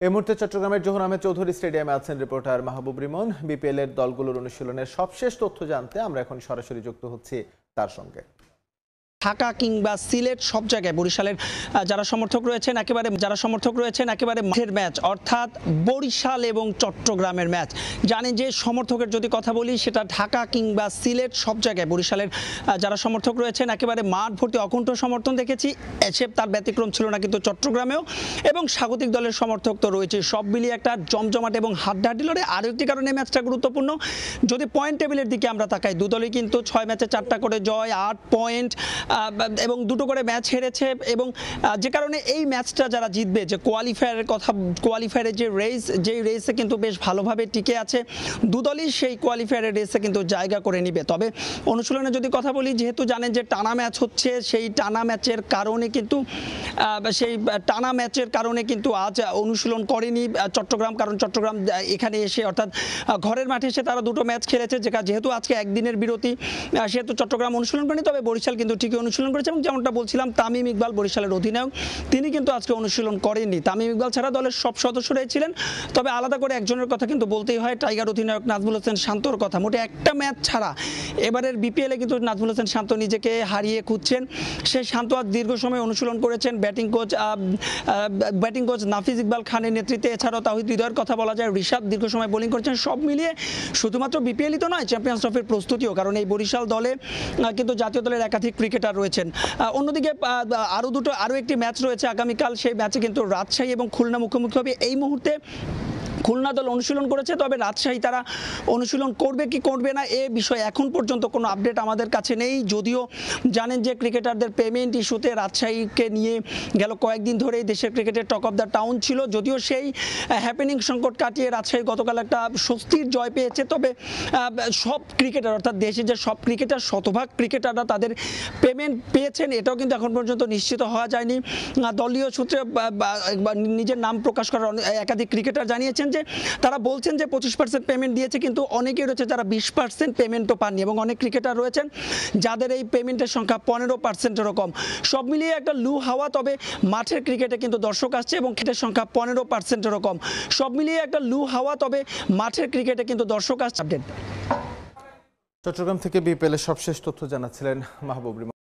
এই মুহূর্তে চট্টগ্রামের জোহর আহমেদ চৌধুরী স্টেডিয়ামে আছেন রিপোর্টার মাহবুব রিমন। বিপিএল এর দলগুলোর অনুশীলনের সবশেষ তথ্য জানতে আমরা এখন সরাসরি যুক্ত হচ্ছি তার সঙ্গে। ঢাকা কিংবা সিলেট সব জায়গায় বরিশালের যারা সমর্থক রয়েছেন একেবারে মাঠের ম্যাচ, অর্থাৎ বরিশাল এবং চট্টগ্রামের ম্যাচ। জানেন যে সমর্থকের যদি কথা বলি, সেটা ঢাকা কিংবা সিলেট সব জায়গায় বরিশালের যারা সমর্থক রয়েছেন একেবারে মাঠ ভর্তি অকুণ্ঠ সমর্থন দেখেছি। এসে তার ব্যতিক্রম ছিল না কিন্তু চট্টগ্রামেও, এবং স্বাগতিক দলের সমর্থক তো রয়েছে। সব মিলিয়ে একটা জমজমাট এবং হাড্ডাহাড্ডি লড়াই। আরও একটি কারণে ম্যাচটা গুরুত্বপূর্ণ, যদি পয়েন্ট টেবিলের দিকে আমরা তাকাই, দুদলই কিন্তু 6 ম্যাচে 4টা করে জয়, 8 পয়েন্ট এবং 2টো করে ম্যাচ হেরেছে। এবং যে কারণে এই ম্যাচটা যারা জিতবে, যে কোয়ালিফায়ারের যে রেসে কিন্তু বেশ ভালোভাবে টিকে আছে দুদলই, সেই কোয়ালিফায়ারের রেসে কিন্তু জায়গা করে নিবে। তবে অনুশীলনে যদি কথা বলি, যেহেতু জানেন যে টানা ম্যাচ হচ্ছে, সেই টানা ম্যাচের কারণে কিন্তু আজ অনুশীলন করেনি চট্টগ্রাম। কারণ চট্টগ্রাম এখানে এসে, অর্থাৎ ঘরের মাঠে এসে তারা 2টো ম্যাচ খেলেছে, যেহেতু আজকে একদিনের বিরতি, সেহেতু চট্টগ্রাম অনুশীলন করেনি। তবে বরিশাল কিন্তু ঠিকই অনুশীলন করেছে, এবং যেমনটা বলছিলাম, তামিম ইকবাল বরিশালের অধিনায়ক, তিনি কিন্তু আজকে অনুশীলন করেননি। তামিম ইকবাল ছাড়া দলের সব সদস্যরাই ছিলেন। তবে আলাদা করে একজনের কথা কিন্তু বলতেই হয়, টাইগার অধিনায়ক নাজমুল হোসেন শান্তর কথা। মোটে একটা ম্যাচ ছাড়া এবারের বিপিএলে কিন্তু নাজমুল হোসেন শান্ত নিজেকে হারিয়ে খুঁজছেন। সেই শান্ত আজ দীর্ঘ সময় অনুশীলন করেছেন। ব্যাটিং কোচ নাফিজ ইকবাল খানের নেতৃত্বে, এছাড়াও তাহিদ হৃদয়ের কথা বলা যায়, ঋষাদ দীর্ঘ সময় বোলিং করেছেন। সব মিলিয়ে শুধুমাত্র বিপিএলই তো নয়, চ্যাম্পিয়ন্স ট্রফির প্রস্তুতিও, কারণ এই বরিশাল দলে কিন্তু জাতীয় দলের একাধিক ক্রিকেটার রয়েছেন। অন্যদিকে আরও একটি ম্যাচ রয়েছে আগামীকাল। সেই ম্যাচে কিন্তু রাজশাহী এবং খুলনা মুখোমুখি হবে। এই মুহূর্তে খুলনা দল অনুশীলন করেছে, তবে রাজশাহী তারা অনুশীলন করবে কি করবে না এ বিষয়ে এখন পর্যন্ত কোনো আপডেট আমাদের কাছে নেই। যদিও জানেন যে ক্রিকেটারদের পেমেন্ট ইস্যুতে রাজশাহীকে নিয়ে গেল কয়েকদিন ধরেই দেশের ক্রিকেটের টক অফ দ্য টাউন ছিল। যদিও সেই হ্যাপেনিং সংকট কাটিয়ে রাজশাহী গতকাল একটা স্বস্তির জয় পেয়েছে। তবে সব ক্রিকেটার, অর্থাৎ দেশে যে সব ক্রিকেটার, শতভাগ ক্রিকেটাররা তাদের পেমেন্ট পেয়েছেন, এটাও কিন্তু এখন পর্যন্ত নিশ্চিত হওয়া যায়নি। দলীয় সূত্রে নিজের নাম প্রকাশ করার একাধিক ক্রিকেটার জানিয়েছেন যে তারা বলছেন যে 25% পেমেন্ট দিয়েছে, কিন্তু অনেকেই রয়েছে যারা 20% পেমেন্টও পাননি, এবং অনেক ক্রিকেটার রয়েছেন যাদের এই পেমেন্টের সংখ্যা 15%-এর কম। সব মিলিয়ে একটা লু হাওয়া। তবে মাঠের ক্রিকেটে কিন্তু দর্শক আসছে, এবং ক্রিকেটের সংখ্যা 15%-এর কম। সব মিলিয়ে একটা লু হাওয়া, তবে মাঠের ক্রিকেটে কিন্তু দর্শক আসছে। চট্টগ্রাম থেকে বিপিএল এর সবশেষ তথ্য জানাচ্ছিলেন মাহবুব রিমন।